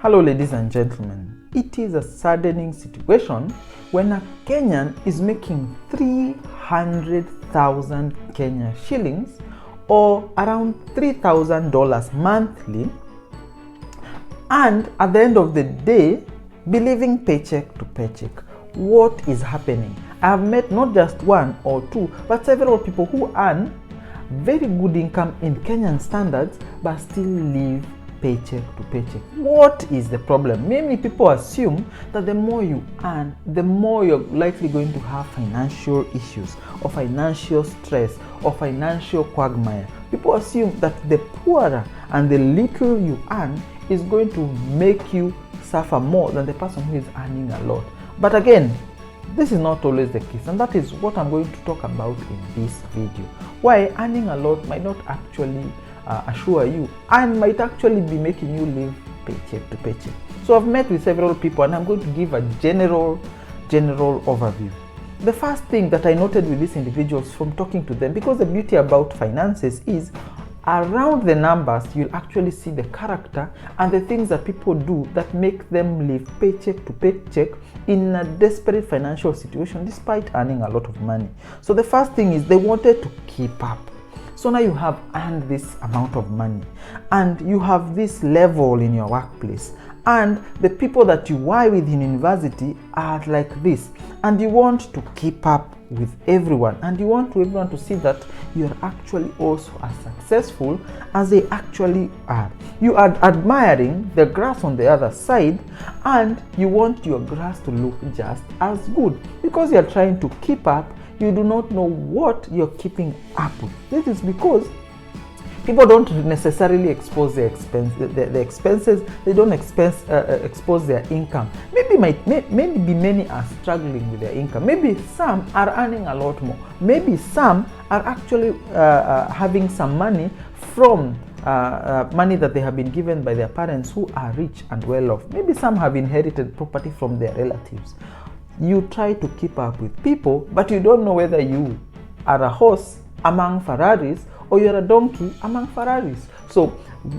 Hello ladies and gentlemen, it is a saddening situation when a Kenyan is making 300,000 Kenya shillings or around $3,000 monthly, and at the end of the day be living paycheck to paycheck. What is happening? I have met not just one or two but several people who earn very good income in Kenyan standards but still live paycheck to paycheck. What is the problem? Many people assume that the more you earn, the more you're likely going to have financial issues or financial stress or financial quagmire. People assume that the poorer and the little you earn is going to make you suffer more than the person who is earning a lot. But again, this is not always the case, and that is what I'm going to talk about in this video. Why earning a lot might not actually assure you and might actually be making you live paycheck to paycheck. So I've met with several people and I'm going to give a general overview. The first thing that I noted with these individuals from talking to them, because the beauty about finances is around the numbers you'll actually see the character and the things that people do that make them live paycheck to paycheck in a desperate financial situation despite earning a lot of money. So the first thing is they wanted to keep up. So now you have earned this amount of money and you have this level in your workplace, and the people that you are with in university are like this, and you want to keep up with everyone, and you want everyone to see that you're actually also as successful as they actually are. You are admiring the grass on the other side and you want your grass to look just as good. Because you're trying to keep up, you do not know what you're keeping up with. This is because people don't necessarily expose their expenses. They don't expose their income. Maybe many are struggling with their income. Maybe some are earning a lot more. Maybe some are actually having some money from money that they have been given by their parents who are rich and well off. Maybe some have inherited property from their relatives. You try to keep up with people, but you don't know whether you are a horse among Ferraris or you're a donkey among Ferraris. So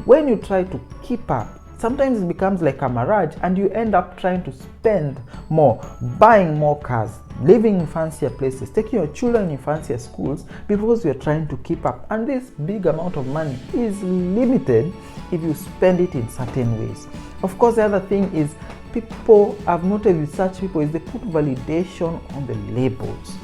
when you try to keep up, sometimes it becomes like a mirage and you end up trying to spend more, buying more cars, living in fancier places, taking your children in fancier schools because you're trying to keep up. And this big amount of money is limited if you spend it in certain ways. Of course, the other thing is people I've noted with such people is they put validation on the labels.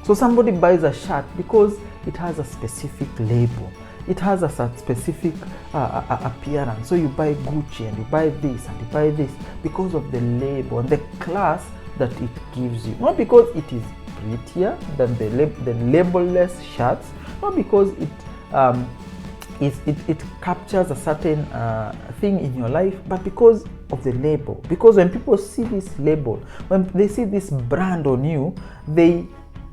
So somebody buys a shirt because it has a specific label. It has a specific appearance. So you buy Gucci and you buy this and you buy this because of the label and the class that it gives you. Not because it is prettier than the labelless shirts, not because it captures a certain thing in your life, but because of the label. Because when people see this label, when they see this brand on you, they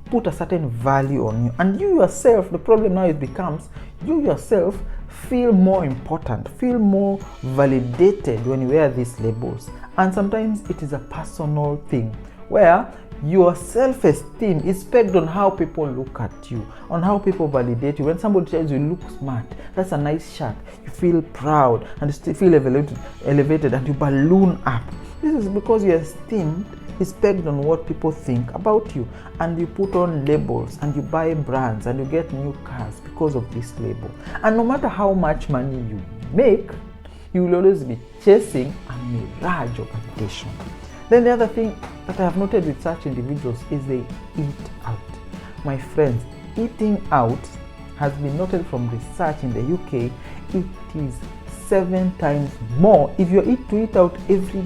put a certain value on you, and you yourself, the problem now becomes you yourself feel more important, feel more validated when you wear these labels. And sometimes it is a personal thing where your self-esteem is pegged on how people look at you, on how people validate you. When somebody tells you look smart, that's a nice shirt, you feel proud and you still feel elevated and you balloon up. This is because your esteem is pegged on what people think about you, and you put on labels and you buy brands and you get new cars because of this label. And no matter how much money you make, you will always be chasing a mirage of validation. Then the other thing that I have noted with such individuals is they eat out. My friends, eating out has been noted from research in the UK. It is 7 times more. If you eat out every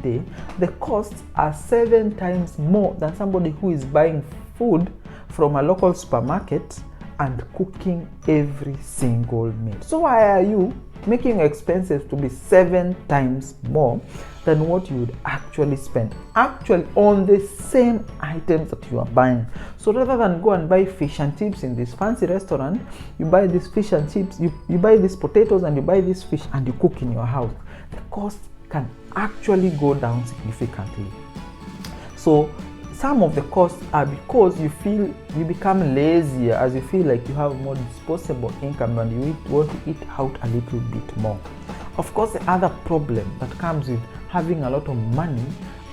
day, the costs are 7 times more than somebody who is buying food from a local supermarket and cooking every single meal. So why are you making expenses to be 7 times more than what you would actually spend on the same items that you are buying? So rather than go and buy fish and chips in this fancy restaurant, you buy this fish and chips, you buy these potatoes and you buy this fish and you cook in your house. The cost can actually go down significantly. So some of the costs are because you become lazier as you feel like you have more disposable income and you want to eat out a little bit more. Of course, the other problem that comes with having a lot of money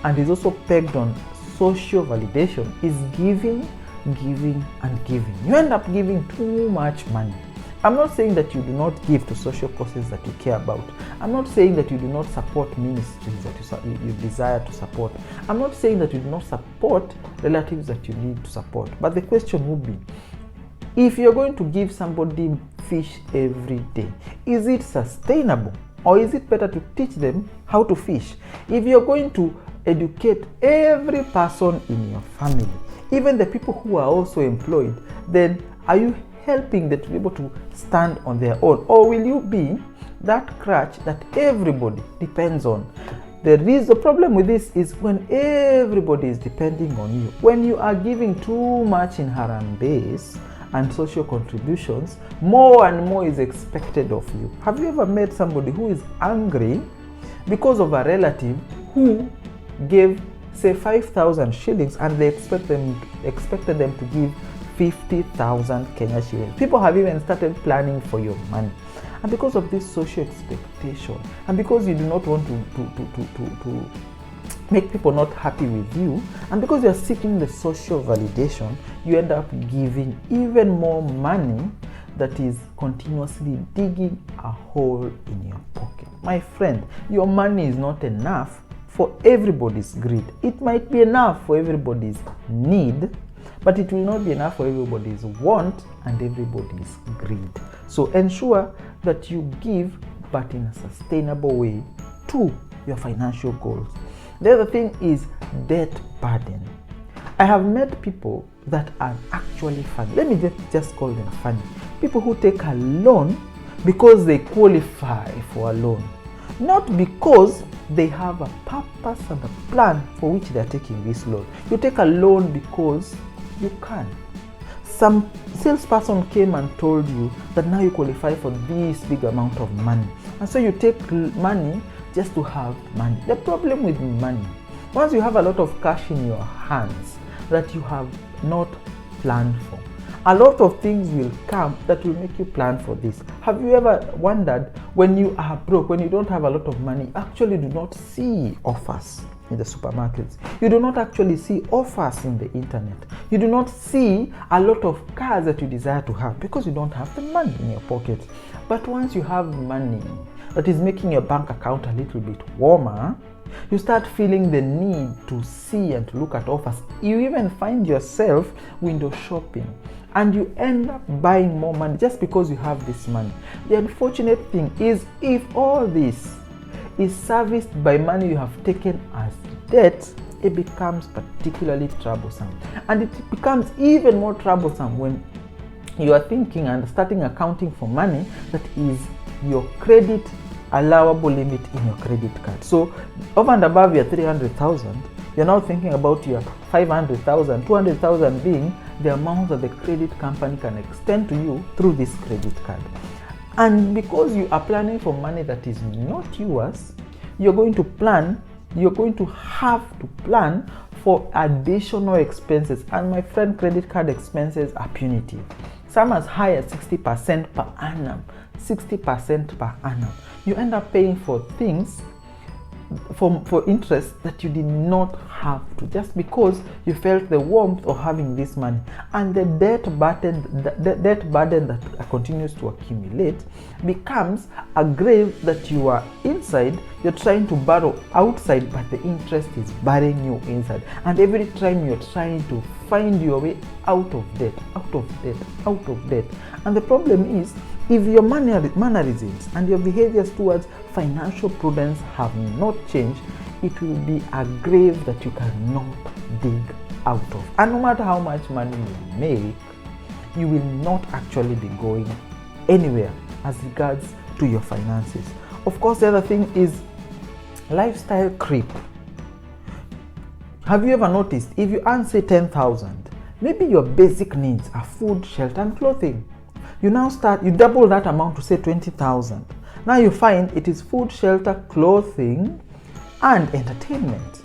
and is also pegged on social validation is giving, and giving. You end up giving too much money. I'm not saying that you do not give to social causes that you care about. I'm not saying that you do not support ministries that you desire to support. I'm not saying that you do not support relatives that you need to support. But the question would be, if you're going to give somebody fish every day, is it sustainable? Or is it better to teach them how to fish? If you're going to educate every person in your family, even the people who are also employed, then are you helping them to be able to stand on their own? Or will you be that crutch that everybody depends on? The problem with this is when everybody is depending on you. When you are giving too much in Harambes and social contributions, more and more is expected of you. Have you ever met somebody who is angry because of a relative who gave, say, 5,000 shillings and they expected them to give 50,000 Kenya shillings? People have even started planning for your money. And because of this social expectation, and because you do not want to make people not happy with you, and because you are seeking the social validation, you end up giving even more money that is continuously digging a hole in your pocket. My friend, your money is not enough for everybody's greed. It might be enough for everybody's need, but it will not be enough for everybody's want and everybody's greed. So ensure that you give, but in a sustainable way, to your financial goals. The other thing is debt burden. I have met people that are actually funny. Let me just call them funny. People who take a loan because they qualify for a loan, not because they have a purpose and a plan for which they are taking this loan. You take a loan because you can. Some salesperson came and told you that now you qualify for this big amount of money, and so you take money just to have money. The problem with money, once you have a lot of cash in your hands that you have not planned for, a lot of things will come that will make you plan for this. Have you ever wondered, when you are broke, when you don't have a lot of money, you actually do not see offers in the supermarkets. You do not actually see offers in the internet. You do not see a lot of cars that you desire to have because you don't have the money in your pocket. But once you have money that is making your bank account a little bit warmer, you start feeling the need to see and to look at offers. You even find yourself window shopping, and you end up buying more money just because you have this money. The unfortunate thing is, if all this is serviced by money you have taken as debt, it becomes particularly troublesome. And it becomes even more troublesome when you are thinking and starting accounting for money that is your credit allowable limit in your credit card. So over and above your 300,000, you're now thinking about your 500,000, 200,000 being the amount that the credit company can extend to you through this credit card. And because you are planning for money that is not yours, you're going to have to plan for additional expenses. And my friend, credit card expenses are punitive. Some as high as 60% per annum. 60% per annum. You end up paying for things, for interest that you did not have to, just because you felt the warmth of having this money. And the debt burden that continues to accumulate becomes a grave that you are inside. You're trying to borrow outside, but the interest is burying you inside. And every time you're trying to find your way out of debt. And the problem is, if your mannerisms and your behaviors towards financial prudence have not changed, it will be a grave that you cannot dig out of. And no matter how much money you make, you will not actually be going anywhere as regards to your finances. Of course, the other thing is lifestyle creep. Have you ever noticed, if you earn, say, 10,000, maybe your basic needs are food, shelter, and clothing. You double that amount to, say, 20,000. Now you find it is food, shelter, clothing, and entertainment.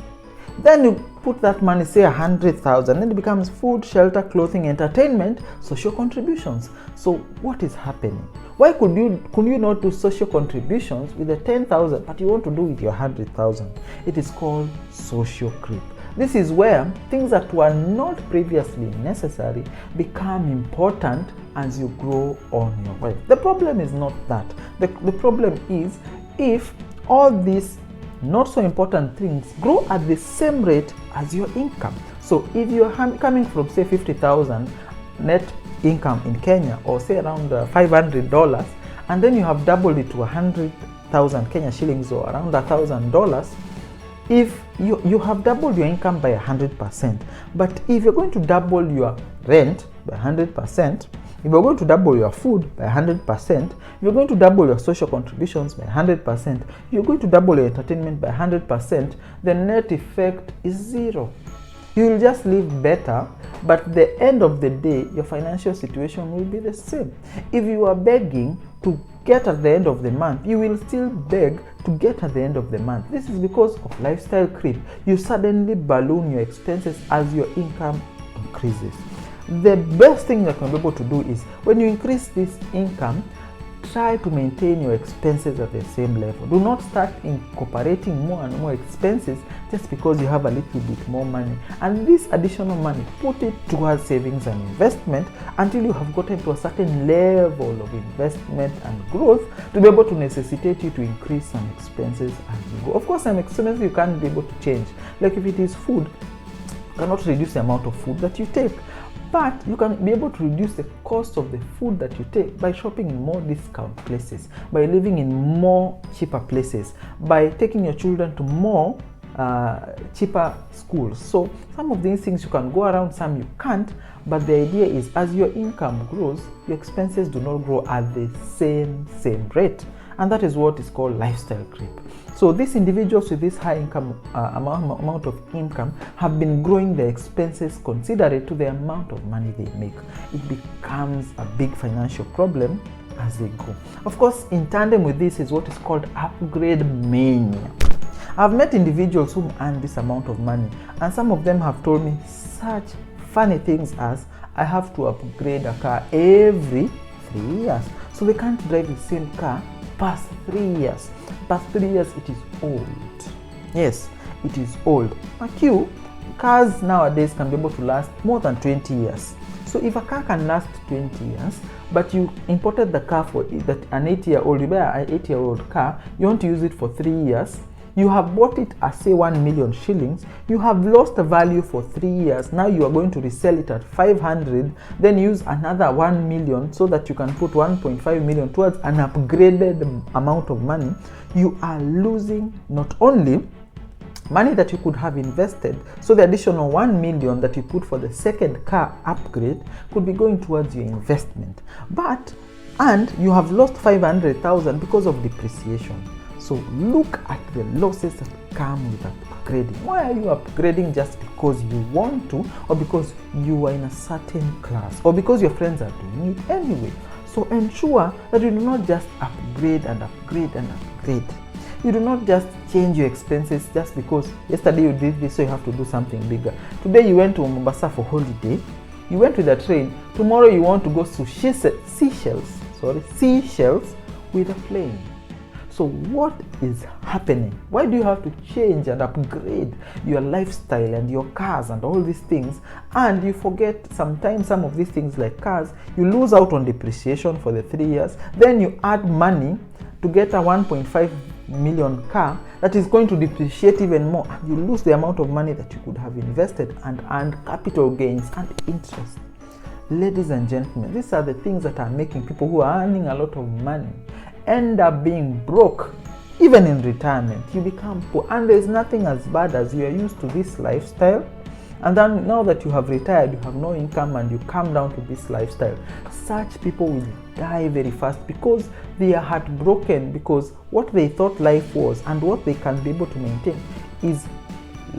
Then you put that money, say 100,000, then it becomes food, shelter, clothing, entertainment, social contributions. So what is happening? Why could you not do social contributions with the 10,000, but you want to do with your 100,000? It is called social creep. This is where things that were not previously necessary become important as you grow on your wealth. The problem is not that. The problem is if all these not so important things grow at the same rate as your income. So if you're coming from, say, 50,000 net income in Kenya, or say around $500, and then you have doubled it to 100,000 Kenya shillings, or around $1,000, if you have doubled your income by 100%, but if you're going to double your rent by 100%, if you're going to double your food by 100%, you're going to double your social contributions by 100%, you're going to double your entertainment by 100%, the net effect is zero. You will just live better, but at the end of the day, your financial situation will be the same. If you are begging to get at the end of the month, you will still beg to get at the end of the month. This is because of lifestyle creep. You suddenly balloon your expenses as your income increases. The best thing you can be able to do is, when you increase this income, try to maintain your expenses at the same level. Do not start incorporating more and more expenses just because you have a little bit more money. And this additional money, put it towards savings and investment until you have gotten to a certain level of investment and growth to be able to necessitate you to increase some expenses as you go. Of course, some expenses you can't be able to change. Like if it is food, you cannot reduce the amount of food that you take. But you can be able to reduce the cost of the food that you take by shopping in more discount places, by living in more cheaper places, by taking your children to more cheaper schools. So some of these things you can go around, some you can't, but the idea is as your income grows, your expenses do not grow at the same rate. And that is what is called lifestyle creep. So these individuals with this high income amount of income have been growing their expenses considerate to the amount of money they make. It becomes a big financial problem as they go. Of course, in tandem with this is what is called upgrade mania. I've met individuals who earn this amount of money, and some of them have told me such funny things as, I have to upgrade a car every 3 years. So they can't drive the same car past 3 years. Past 3 years, it is old. Yes, it is old. Cars nowadays can be able to last more than 20 years. So if a car can last 20 years, but you imported the car for that an 8-year-old, you buy an 8-year-old car, you want to use it for 3 years, you have bought it at, say, 1 million shillings, you have lost the value for 3 years, now you are going to resell it at 500, then use another 1 million so that you can put 1.5 million towards an upgraded amount of money. You are losing not only money that you could have invested, so the additional 1 million that you put for the second car upgrade could be going towards your investment, and you have lost 500,000 because of depreciation. So look at the losses that come with upgrading. Why are you upgrading? Just because you want to, or because you are in a certain class, or because your friends are doing it anyway. So ensure that you do not just upgrade and upgrade and upgrade. You do not just change your expenses just because yesterday you did this, so you have to do something bigger. Today you went to Mombasa for holiday, you went with a train, tomorrow you want to go to Seychelles with a plane. So what is happening? Why do you have to change and upgrade your lifestyle and your cars and all these things? And you forget sometimes some of these things like cars, you lose out on depreciation for the 3 years. Then you add money to get a 1.5 million car that is going to depreciate even more. And you lose the amount of money that you could have invested and earned capital gains and interest. Ladies and gentlemen, these are the things that are making people who are earning a lot of money end up being broke. Even in retirement, you become poor, and there's nothing as bad as you are used to this lifestyle, and then now that you have retired, you have no income and you come down to this lifestyle. Such people will die very fast because they are heartbroken, because what they thought life was and what they can be able to maintain is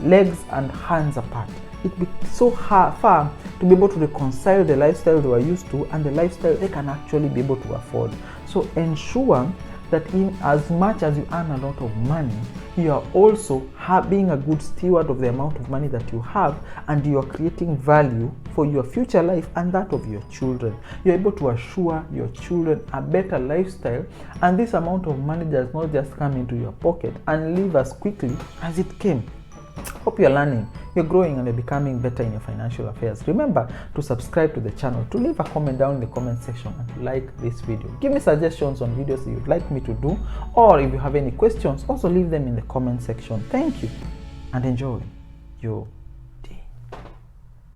legs and hands apart. It be so far to be able to reconcile the lifestyle they were used to and the lifestyle they can actually be able to afford. So ensure that in as much as you earn a lot of money, you are also being a good steward of the amount of money that you have, and you are creating value for your future life and that of your children. You're able to assure your children a better lifestyle, and this amount of money does not just come into your pocket and leave as quickly as it came. Hope you're learning, you're growing, and you're becoming better in your financial affairs. Remember to subscribe to the channel, to leave a comment down in the comment section, and to like this video. Give me suggestions on videos you'd like me to do, or if you have any questions, also leave them in the comment section. Thank you and enjoy your